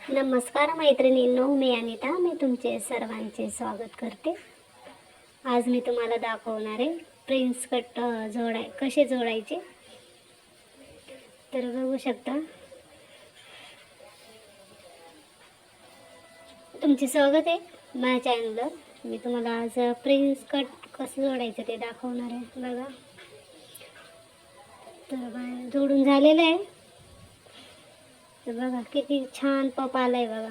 नमस्कार मैत्रिणींनो, मी अनिता. मी तुमचे सर्वांचे स्वागत करते. आज मी तुम्हाला दाखवणार आहे प्रिन्स कट कसे जोडायचे. तर बघू शकता. तुमचे स्वागत आहे माझ्या चॅनलवर. मी तुम्हाला आज प्रिन्स कट कसं जोडायचं ते दाखवणार आहे. बघा, तर जोडून झालेलं आहे. तर बघा किती छान पप आलाय. बघा,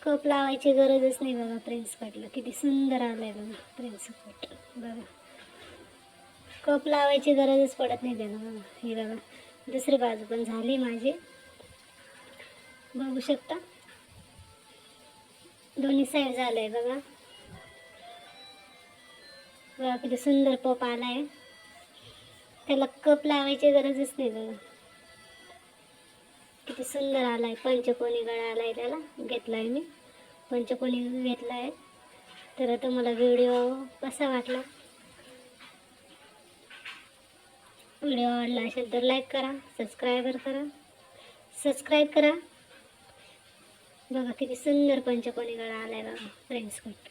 कप लावायची गरजच नाही. बघा प्रिन्स कटला किती सुंदर आलाय. बघा प्रिन्स कट. बघा, कप लावायची गरजच पडत नाही त्याला. बघा, हे बघा दुसरी बाजू पण झाली माझी. बघू शकता, दोन्ही साईड झालंय. बघा बघा किती सुंदर पप आलाय. त्याला कप लावायची गरजच नाही. बघा किती सुंदर आलाय. पंचकोनी गळा आलाय. त्याला घेतलाय मी, पंचकोनी घेतलाय. तर तुम्हाला व्हिडिओ कसा वाटला? व्हिडिओ आवडला असेल तर लाईक करा, सबस्क्राईब करा. बघा किती सुंदर पंचकोनी गळा आलाय. बघा प्रिन्स कट,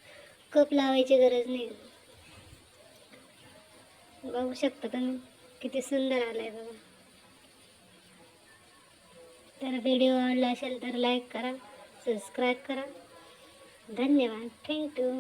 कप लावायची गरज नाही. बघू शकता तुम्ही किती सुंदर आलाय. बघा, तर व्हिडिओ आवडला असेल तर लाईक करा, सबस्क्राईब करा. धन्यवाद. थँक्यू.